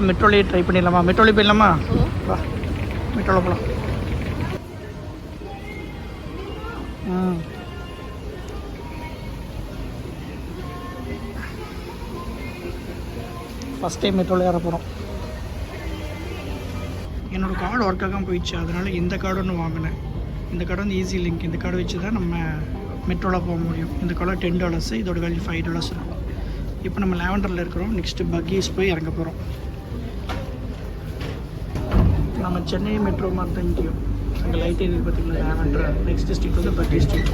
மெட்ரோலேயே try பண்ணிடலாமா? மெட்ரோலே போயிடலாமா? வா மெட்ரோவில் போகலாம். ஃபஸ்ட் டைம் மெட்ரோவில் ஏற போகிறோம். என்னோடய கார்டு ஒர்க் ஆகாமல் போயிடுச்சு, அதனால் இந்த கார்டு ஒன்று வாங்கினேன். இந்த கார்டு வந்து ஈஸி லிங்க். இந்த கார்டு வச்சு தான் நம்ம மெட்ரோவில் போக முடியும். இந்த கார்டு $10, இதோட வேல்யூ $5 இருக்கும். இப்போ நம்ம லாவெண்டரில் இருக்கிறோம். நெக்ஸ்ட்டு பக்கீஸ் போய் இறங்க போகிறோம். நம்ம சென்னை மெட்ரோ மாதிரி தான் இங்கேயும் அங்கே லைட் ஏரியா பார்த்திங்கன்னா லாவெண்டர். நெக்ஸ்ட் ஸ்ட்ரீட் வந்து பக்கி ஸ்ட்ரீட்.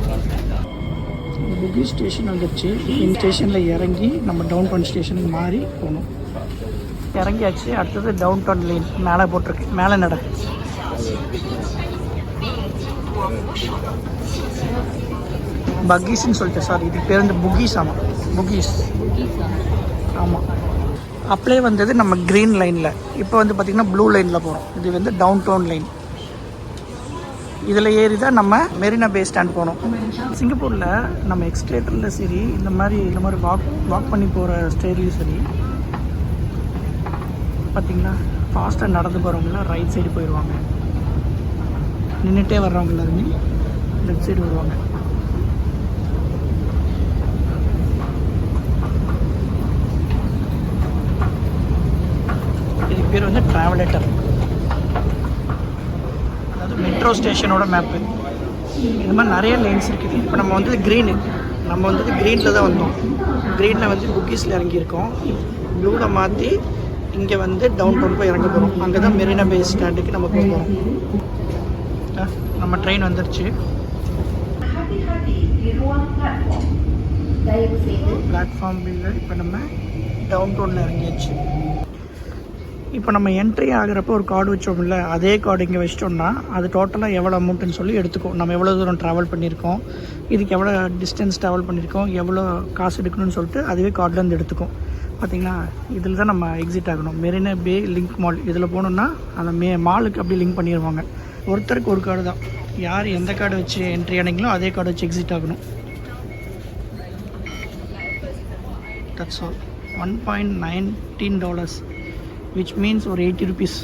பக்கி ஸ்டேஷன் வந்துடுச்சு. இந்த ஸ்டேஷனில் இறங்கி நம்ம டவுன் டவுன் ஸ்டேஷனுக்கு மாறி போகணும். இறங்கியாச்சு. அடுத்தது டவுன் டவுன் லைன் மேலே போட்டிருக்கு. மேலே நட பக்கீஸ்ன்னு சொல்லிட்டு, சாரி இதுக்கு பேர் வந்து புகீஸ். ஆமாம் புகீஸ். ஆமாம். அப்படியே வந்தது நம்ம க்ரீன் லைனில். இப்போ வந்து பார்த்திங்கன்னா ப்ளூ லைனில் போகிறோம். இது வந்து டவுன் டவுன் லைன். இதில் ஏறி தான் நம்ம மெரினா பே ஸ்டாண்ட் போகணும். சிங்கப்பூரில் நம்ம எக்ஸ்கலேட்டரில் சரி இந்த மாதிரி வாக் பண்ணி போகிற ஸ்டேர்லையும் சரி பார்த்திங்கன்னா ஃபாஸ்ட்டாக நடந்து போகிறவங்களாம் ரைட் சைடு போயிடுவாங்க. நின்றுட்டே வர்றவங்க எல்லாருமே லெஃப்ட் சைடு வருவாங்க. இதுக்கு பேர் வந்து ட்ராவலேட்டர், அதாவது மெட்ரோ ஸ்டேஷனோட மேப்பு. இது மாதிரி நிறைய லைன்ஸ் இருக்குது. இப்போ நம்ம வந்து க்ரீனில் தான் வந்தோம். க்ரீனில் வந்து புக்கீஸில் இறங்கியிருக்கோம். ப்ளூவில் மாற்றி இங்கே வந்து டவுன் டவுன் போய் இறங்க போகிறோம். அங்கே தான் மெரினா பே ஸ்டாண்டுக்கு நம்ம போக போகிறோம். நம்ம ட்ரெயின் வந்துடுச்சு. பிளாட்ஃபார்ம் பில்ல இப்போ நம்ம டவுன் டவுனில் இறங்கியாச்சு. இப்போ நம்ம என்ட்ரி ஆகிறப்போ ஒரு கார்டு வச்சோம்ல, அதே கார்டு இங்கே வச்சிட்டோம்னா அது டோட்டலாக எவ்வளோ அமௌண்ட்டுன்னு சொல்லி எடுத்துக்கும். நம்ம எவ்வளோ தூரம் ட்ராவல் பண்ணியிருக்கோம், இதுக்கு எவ்வளோ டிஸ்டன்ஸ் ட்ராவல் பண்ணியிருக்கோம், எவ்வளோ காசு எடுக்கணும்னு சொல்லிட்டு அதுவே கார்ட்லேருந்து எடுத்துக்கும். பார்த்திங்களா, இதில் தான் நம்ம எக்ஸிட் ஆகணும். மெரினா பே லிங்க் மால் இதில் போகணுன்னா அந்த மாலுக்கு அப்படி லிங்க் பண்ணிடுவாங்க. ஒருத்தருக்கு ஒரு கார்டு தான். யார் எந்த கார்டு வச்சு என்ட்ரி ஆனீங்களோ அதே கார்டு வச்சு எக்ஸிட் ஆகணும். That's all. $1.19 விச் மீன்ஸ் ஒரு ₹80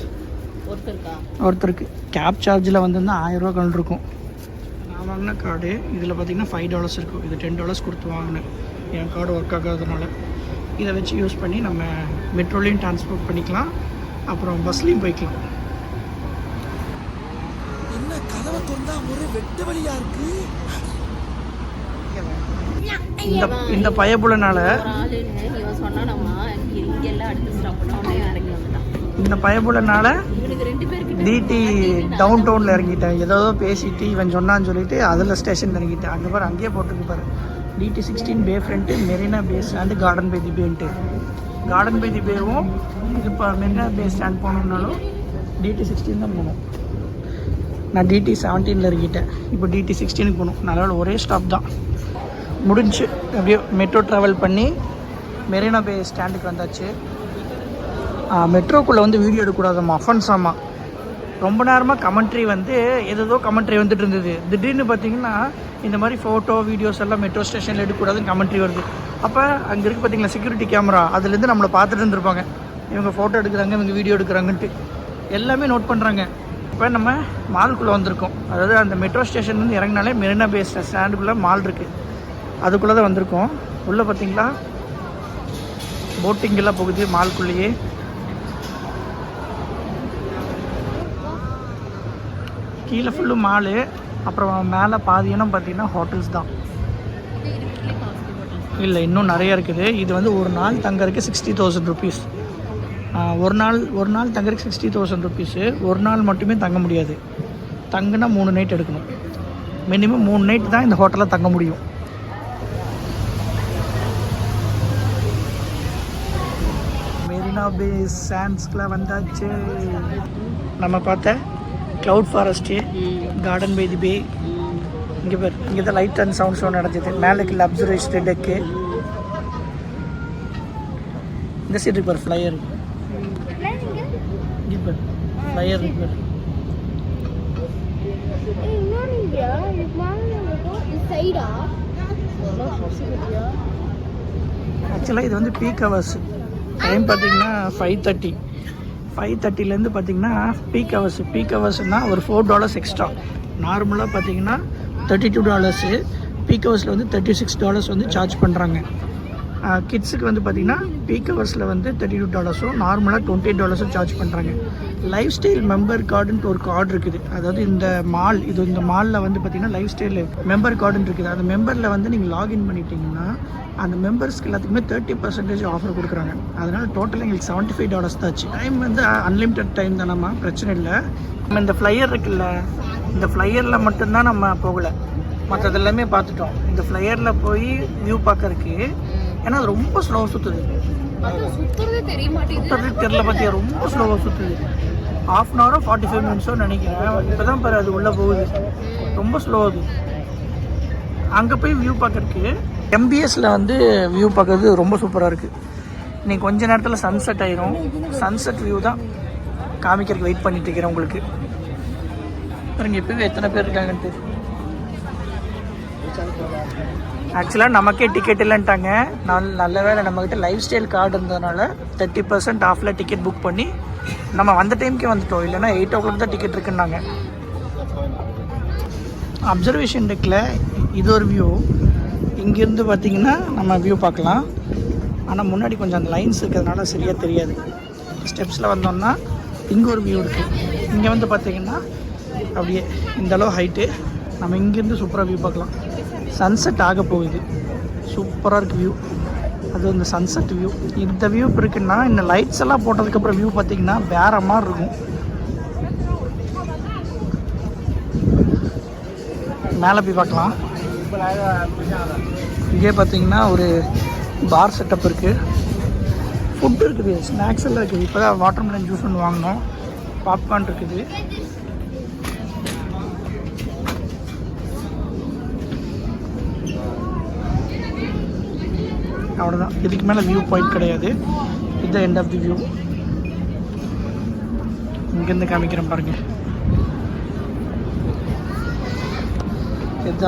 ஒருத்தருக்கு. கேப் சார்ஜில் வந்துன்னா ₹1000 கலந்துருக்கும். நான் வாங்கின கார்டு இதில் பார்த்திங்கன்னா $5 இருக்கும். இது $10 கொடுத்து வாங்கினேன். என் கார்டு ஒர்க் ஆகாததுனால இதை வச்சு யூஸ் பண்ணி நம்ம மெட்ரோலையும் டிரான்ஸ்போர்ட் பண்ணிக்கலாம், அப்புறம் பஸ்லேயும் போய்க்கலாம். என்ன கதவை தொண்டா ஒரு வெட்ட வழியா இருக்கு. இந்த பயபுலனால டிடி டவுன் டவுனில் இறங்கிட்டேன். ஏதோ பேசிட்டு இவன் சொன்னான்னு சொல்லிட்டு அதில் ஸ்டேஷனில் இறங்கிட்டேன். அங்கே பாரு, அங்கேயே போட்டுருக்கு பாரு, DT16 bay front Marina bay stand garden by the pant. Garden by the பேவும் இப்போ மெரினா பே ஸ்டாண்ட் போகணுன்னாலும் DT16 தான் போகணும். நான் DT17 இறங்கிட்டேன். இப்போ DT16க்கு போகணும். நல்ல ஒரே ஸ்டாப் தான் முடிஞ்சு. அப்படியே மெட்ரோ ட்ராவல் பண்ணி மெரினா பே ஸ்டாண்டுக்கு வந்தாச்சு. மெட்ரோக்குள்ளே வந்து வீடியோ எடுக்கக்கூடாதம்மா, அஃபன்ஸ். ஆமாம், ரொம்ப நேரமாக கமெண்ட்ரி வந்து ஏதோ கமெண்ட்ரி வந்துட்டு இருந்தது. திடீர்னு பார்த்தீங்கன்னா இந்த மாதிரி ஃபோட்டோ வீடியோஸ் எல்லாம் மெட்ரோ ஸ்டேஷனில் எடுக்கக்கூடாதுன்னு கமெண்ட்ரி வருது. அப்போ அங்கே இருக்குது பார்த்தீங்களா செக்யூரிட்டி கேமரா, அதுலேருந்து நம்மளை பார்த்துட்டு இருந்திருப்பாங்க. இவங்க ஃபோட்டோ எடுக்கிறாங்க, இவங்க வீடியோ எடுக்கிறாங்கன்ட்டு எல்லாமே நோட் பண்ணுறாங்க. இப்போ நம்ம மாலுக்குள்ளே வந்திருக்கோம். அதாவது அந்த மெட்ரோ ஸ்டேஷன்லேருந்து இறங்கினாலே மெரினா பே ஸ்டாண்டுக்குள்ளே மால் இருக்குது, அதுக்குள்ளே தான் வந்திருக்கோம். உள்ளே பார்த்தீங்களா போட்டிங்கெல்லாம் போகுது மாலுக்குள்ளேயே. கீழே ஃபுல்லும் மாலு, அப்புறம் மேலே பாதியனும் பார்த்திங்கன்னா ஹோட்டல்ஸ் தான். இல்லை, இன்னும் நிறையா இருக்குது. இது வந்து ஒரு நாள் தங்கறதுக்கு ₹60,000. ஒரு நாள் தங்கறதுக்கு ₹60,000. ஒரு நாள் மட்டுமே தங்க முடியாது. தங்குனா 3 நைட் எடுக்கணும். மினிமம் 3 நைட் தான் இந்த ஹோட்டலில் தங்க முடியும். மெரினா பே சாண்ட்ஸ்க்குலாம் வந்தாச்சு. நம்ம பார்த்த cloud forest, garden by the bay. இங்கே பேர் இங்கே தான் லைட் அண்ட் சவுண்ட் ஷோ நடந்தது. மேலுக்கு அப்சர்வேஷன் டெக்கு. இந்த சைடு இருக்கு பார், ஃப்ளையர். இங்கே பார் ஃப்ளையர் இருக்கு பார். ஆக்சுவலாக இது வந்து பீக் ஹவர்ஸ். டைம் பார்த்தீங்கன்னா 5:30. 5:30லேருந்து பார்த்தீங்கன்னா பீக் ஹவர்ஸ்னால் ஒரு $4 எக்ஸ்ட்ரா. நார்மலாக பார்த்தீங்கன்னா $32. பீக் ஹவர்ஸில் வந்து $36 வந்து சார்ஜ் பண்ணுறாங்க. கிட்ஸுக்கு வந்து பார்த்திங்கன்னா பீக் ஹவர்ஸில் வந்து $32, நார்மலாக $28 சார்ஜ் பண்ணுறாங்க. லைஃப் ஸ்டைல் மெம்பர் கார்டுன்ட்டு ஒரு கார்டு இருக்குது. அதாவது இந்த மாலில் வந்து பார்த்திங்கன்னா லைஃப் ஸ்டைல் மெம்பர் கார்டுன்னு இருக்குது. அந்த மெம்பரில் வந்து நீங்கள் லாகின் பண்ணிட்டீங்கன்னா அந்த மெம்பர்ஸ்க்கு எல்லாத்துக்குமே 30% ஆஃபர் கொடுக்குறாங்க. அதனால் டோட்டலாக எங்களுக்கு $75 தான் ஆச்சு. டைம் வந்து அன்லிமிட்டட் டைம் தானம்மா, பிரச்சனை இல்லை. நம்ம இந்த ஃப்ளையர் இருக்குல்ல, இந்த ஃப்ளையரில் மட்டும்தான் நம்ம போகலை, மற்றது எல்லாமே பார்த்துட்டோம். இந்த ஃப்ளையரில் போய் வியூ பார்க்கறதுக்கு, ஏன்னா அது ரொம்ப ஸ்லோவாக சுற்றுது. சுற்றுறதே தெரியல பார்த்தியா, ரொம்ப ஸ்லோவாக சுற்றுது. 1/2 hour 45 minutes நினைக்கிறேன். இப்போ தான் பாரு அது உள்ளே போகுது, ரொம்ப ஸ்லோவாகுது. அங்கே போய் வியூ பார்க்கறதுக்கு MBSல வந்து வியூ பார்க்கறது ரொம்ப சூப்பராக இருக்குது. இன்னைக்கு கொஞ்ச நேரத்தில் சன்செட் ஆயிரும். சன்செட் வியூ தான் காமிக்கிறதுக்கு வெயிட் பண்ணிட்டு இருக்கிறேன் உங்களுக்கு. பாருங்க எப்போவே எத்தனை பேர் இருக்காங்கன்ட்டு. ஆக்சுவலாக நமக்கே டிக்கெட் இல்லைன்ட்டாங்க. நல்ல வேலை நம்மக்கிட்ட லைஃப் ஸ்டைல் கார்டு இருந்ததுனால 30% ஆஃபில் டிக்கெட் புக் பண்ணி நம்ம வந்த டைமுக்கே வந்துட்டோம். இல்லைன்னா 8 o'clock தான் டிக்கெட் இருக்குன்னாங்க. அப்சர்வேஷன் டெக்கில் இது ஒரு வியூ. இங்கேருந்து பார்த்திங்கன்னா நம்ம வியூ பார்க்கலாம். ஆனால் முன்னாடி கொஞ்சம் அந்த லைன்ஸ் இருக்கிறதுனால சரியாக தெரியாது. ஸ்டெப்ஸில் வந்தோம்னா இங்கே ஒரு வியூ இருக்குது. இங்கே வந்து பார்த்திங்கன்னா அப்படியே இந்தளவு ஹைட்டு நம்ம இங்கேருந்து சூப்பராக வியூ பார்க்கலாம். சன்செட் ஆக போகுது, சூப்பராக இருக்குது வியூ. அது இந்த சன்செட் வியூ. இந்த வியூ இப்போ இருக்குன்னா இந்த லைட்ஸ் எல்லாம் போட்டதுக்கப்புறம் வியூ பார்த்திங்கன்னா வேறு மாதிரி இருக்கும். மேலே போய் பார்க்கலாம். இங்கே பார்த்தீங்கன்னா ஒரு பார் செட்டப் இருக்குது, ஃபுட் இருக்குது, ஸ்நாக்ஸ் எல்லாம் இருக்குது. இப்போ தான் வாட்டர்மெலன் ஜூஸ் ஒன்று வாங்கினோம், பாப்கார்ன் இருக்குது. அவ்வளோதான், இதுக்கு மேலே வியூ பாயிண்ட் கிடையாது. இது எண்ட் ஆஃப் தி வியூ. இங்கேருந்து காமிக்கிறேன் பாருங்கள். இது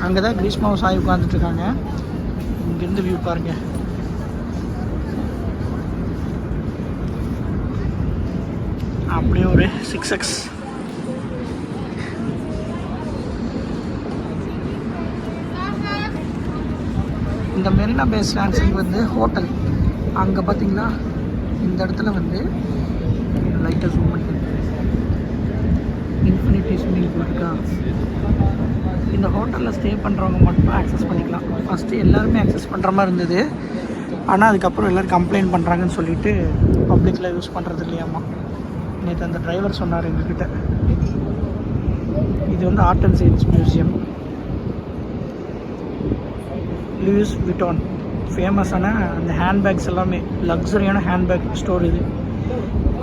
அங்கே தான் கிரீஷ்மாவும் சாய் உட்காந்துட்ருக்காங்க. இங்கேருந்து வியூ பாருங்கள். அப்படியே ஒரு 6x. இந்த மெரினா பே சாண்ட்ஸுக்கு வந்து ஹோட்டல் அங்கே பார்த்தீங்கன்னா இந்த இடத்துல வந்து லைட்டாக ஜூம் பண்ணி இன்ஃபினிட்டி ஸ்விம்மிங் பூல் இருக்கா. இந்த ஹோட்டலில் ஸ்டே பண்ணுறவங்க மட்டும் ஆக்சஸ் பண்ணிக்கலாம். ஃபஸ்ட்டு எல்லாருமே ஆக்சஸ் பண்ணுற மாதிரி இருந்தது. ஆனால் அதுக்கப்புறம் எல்லோரும் கம்ப்ளைண்ட் பண்ணுறாங்கன்னு சொல்லிவிட்டு பப்ளிக்கில் யூஸ் பண்ணுறது இல்லையாம்மா. நேற்று அந்த டிரைவர் சொன்னார் எங்ககிட்ட. இது வந்து art and science museum. Louis Vuitton ஃபேமஸான அந்த ஹேண்ட்பேக்ஸ் எல்லாமே, லக்ஸரியான ஹேண்ட்பேக் ஸ்டோர் இது.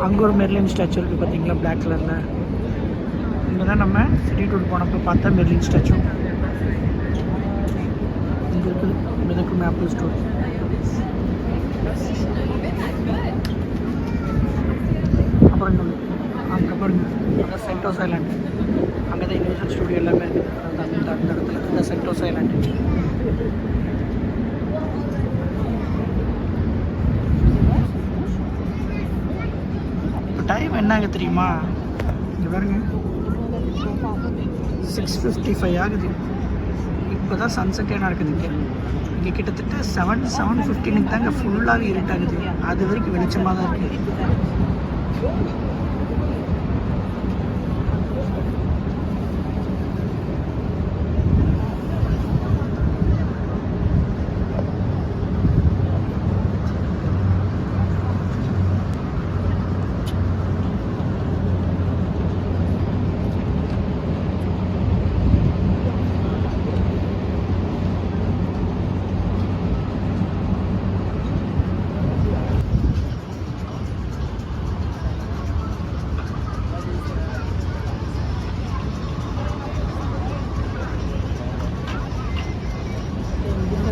அங்கே ஒரு மெர்லின் ஸ்டாச்சு இருக்குது பார்த்தீங்களா, பிளாக் கலரில். இங்கே தான் நம்ம சிட்டி டூர் போனப்போ பார்த்தா மெர்லின் ஸ்டாச்சு. இங்கே இருக்குது மிதக்கும் ஆப்பிள் ஸ்டோர். அப்புறம் இன்னொன்று அங்கே பாருங்க, அங்கே சென்டோஸ் ஐலாண்டு. அங்கே தான் யூனிவர்சல் ஸ்டுடியோ எல்லாமே இருக்குது. அந்த இடத்துல இந்த சென்டோஸ் ஐலாண்டு. இப்போ டைம் என்ன ஆகுது தெரியுமா? இங்கே பாருங்க 6:55 ஆகுது. இப்போ தான் சன்செட்டே நடக்குது. இங்கே கிட்டத்தட்ட 7:15 தாங்க ஃபுல்லாகவே இருட்டாகுது. அது வரைக்கும் வெளிச்சமாக தான் இருக்குது.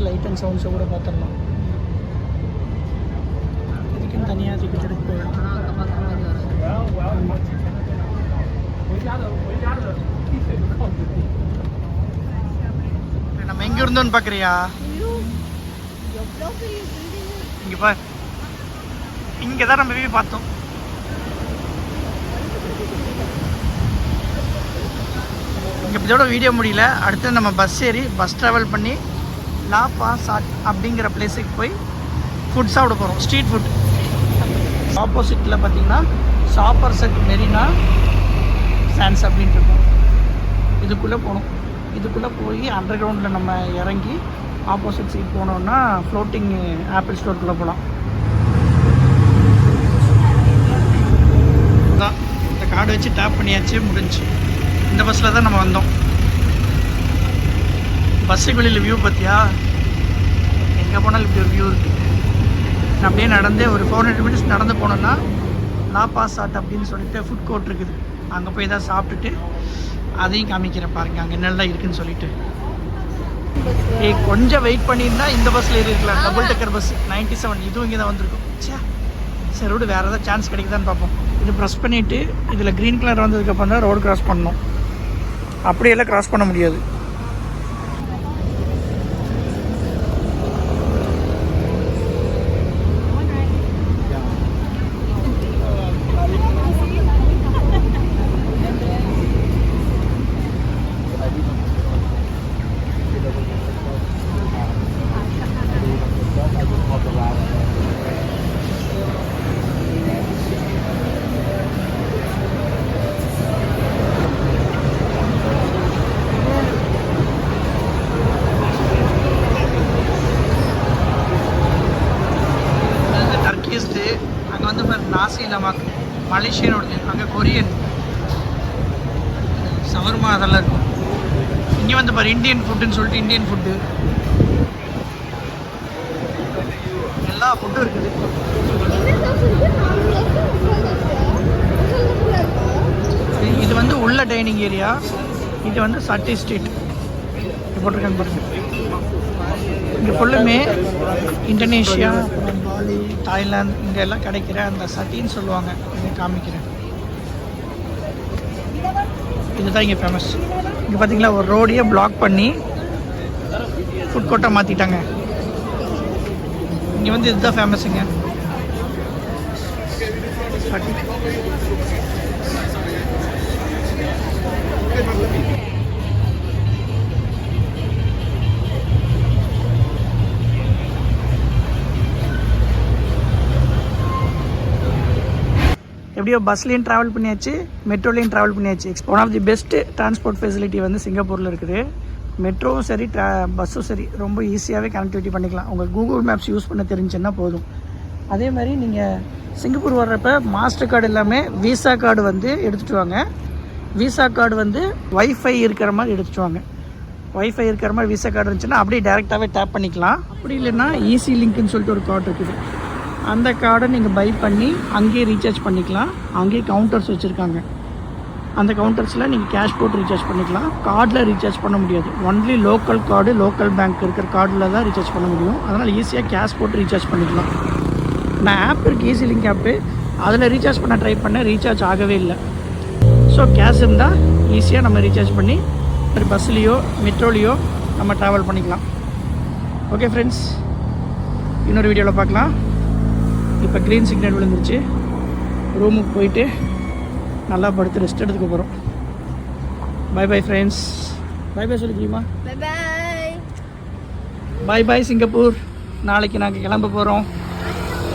லைட் அண்ட் சவுண்ட்ஸை கூட பார்த்துடலாம். இதுக்குன்னு தனியாக டிக்கெட் எடுக்க போயிடலாம். நம்ம எங்கே இருந்தோன்னு பார்க்குறியா? இங்கே பார், இங்கே தான் நம்ம போய் பார்த்தோம். இங்கே இதோட வீடியோ முடியல. அடுத்து நம்ம பஸ் ஏறி பஸ் ட்ராவல் பண்ணி லா பாசாட் அப்படிங்கிற பிளேஸுக்கு போய் ஃபுட் சாப்பிட போகிறோம். Street food. ஆப்போசிட்டில் பார்த்தீங்கன்னா சாப்பர்செட் மெரினா சான்ஸ் அப்படின்ட்டு இருக்கும். இதுக்குள்ளே போகணும். இதுக்குள்ளே போய் அண்டர் கிரவுண்டில் நம்ம இறங்கி ஆப்போசிட் சைட் போனோம்னா ஃப்ளோட்டிங் ஆப்பிள் ஸ்டோருக்குள்ளே போகலாம். தான் இந்த கார்டு வச்சு டேப் பண்ணியாச்சு, முடிஞ்சு. இந்த பஸ்ஸில் தான் நம்ம வந்தோம். பஸ்ஸுக்கு வெளியில் வியூ பார்த்தியா? எங்கே போனாலும் இப்படி ஒரு வியூ இருக்குது. நான் அப்படியே நடந்தே ஒரு 400 மினிட்ஸ் நடந்து போனோன்னா லா பாசாட் அப்படின்னு சொல்லிட்டு ஃபுட் கோர்ட் இருக்குது. அங்கே போய் தான் சாப்பிட்டுட்டு அதையும் காமிக்கிறேன் பாருங்கள் அங்கே என்னெல்லாம் இருக்குதுன்னு சொல்லிட்டு. கொஞ்சம் வெயிட் பண்ணியிருந்தா இந்த பஸ்ஸில் இருக்கலாம். டபுள் டெக்கர் பஸ் 97 இதுவும் இங்கே தான் வந்திருக்கும். சரி ரோடு வேறு ஏதாவது சான்ஸ் கிடைக்குதான்னு பார்ப்போம். இது ப்ரெஸ் பண்ணிவிட்டு இதில் க்ரீன் கலர் வந்ததுக்கப்புறம் தான் ரோடு கிராஸ் பண்ணணும். அப்படியெல்லாம் கிராஸ் பண்ண முடியாது. அங்கே வந்து நாசி லமாக் மலேசியனோடது, அங்கே கொரியன் சவர்மா அதெல்லாம் இருக்கும். இங்கே வந்து பாரு இந்தியன் ஃபுட்டுன்னு சொல்லிட்டு இந்தியன் ஃபுட்டு எல்லா ஃபுட்டும் இருக்குது. இது வந்து உள்ள டைனிங் ஏரியா. இது வந்து சட்டி ஸ்ட்ரீட் போட்டிருக்காங்க பாருங்க. இங்கே ஃபுல்லுமே இந்தோனேஷியா, பாலி, தாய்லாந்து இங்கே எல்லாம் கிடைக்கிற அந்த சட்டின்னு சொல்லுவாங்க. இங்கே காமிக்கிறேன். இதுதான் இங்கே ஃபேமஸ். இங்கே பார்த்தீங்களா ஒரு ரோடையே பிளாக் பண்ணி ஃபுட் கோர்ட்டாக மாற்றிட்டாங்க. இங்கே வந்து இதுதான் ஃபேமஸுங்க சட்டி. எப்படியோ பஸ்லேயும் ட்ராவல் பண்ணியாச்சு, மெட்ரோலையும் ட்ராவல் பண்ணியாச்சு. One of the best transport facility வந்து சிங்கப்பூரில் இருக்குது. மெட்ரோவும் சரி பஸ்ஸும் சரி ரொம்ப ஈஸியாகவே கனெக்டிவிட்டி பண்ணிக்கலாம். உங்கள் கூகுள் மேப்ஸ் யூஸ் பண்ண தெரிஞ்சுன்னா போதும். அதே மாதிரி நீங்கள் சிங்கப்பூர் வர்றப்ப மாஸ்டர் கார்டு எல்லாமே விசா கார்டு வந்து எடுத்துகிட்டு வாங்க. விசா கார்டு வந்து வைஃபை இருக்கிற மாதிரி எடுத்துகிட்டு வாங்க. வைஃபை இருக்கிற மாதிரி விசா கார்டு இருந்துச்சுன்னா அப்படியே டேரெக்டாகவே டேப் பண்ணிக்கலாம். அப்படி இல்லைன்னா ஈஸி லிங்க்னு சொல்லிட்டு ஒரு கார்டு இருக்குது. அந்த கார்டை நீங்கள் பை பண்ணி அங்கேயே ரீசார்ஜ் பண்ணிக்கலாம். அங்கேயே கவுண்டர்ஸ் வச்சுருக்காங்க. அந்த கவுண்டர்ஸில் நீங்கள் கேஷ் போட்டு ரீசார்ஜ் பண்ணிக்கலாம். கார்டில் ரீசார்ஜ் பண்ண முடியாது. Only local card, local bank இருக்கிற கார்டில் தான் ரீசார்ஜ் பண்ண முடியும். அதனால் ஈஸியாக கேஷ் போட்டு ரீசார்ஜ் பண்ணிக்கலாம். நான் ஆப் இருக்குது, ஈஸி லிங்க் ஆப்பு, அதில் ரீசார்ஜ் பண்ண ட்ரை பண்ண ரீசார்ஜ் ஆகவே இல்லை. ஸோ கேஷ் இருந்தால் ஈஸியாக நம்ம ரீசார்ஜ் பண்ணி ஒரு பஸ்லேயோ மெட்ரோலேயோ நம்ம ட்ராவல் பண்ணிக்கலாம். ஓகே ஃப்ரெண்ட்ஸ், இன்னொரு வீடியோவில் பார்க்கலாம். இப்போ க்ரீன் சிக்னல் விழுந்துருச்சு. ரூமுக்கு போயிட்டு நல்லா படுத்து ரெஸ்ட் எடுத்துக்க போகிறோம். Bye bye friends. Bye bye சொல்லிக்கிறீமா? Bye bye Singapore. நாளைக்கு நாங்கள் கிளம்ப போகிறோம்.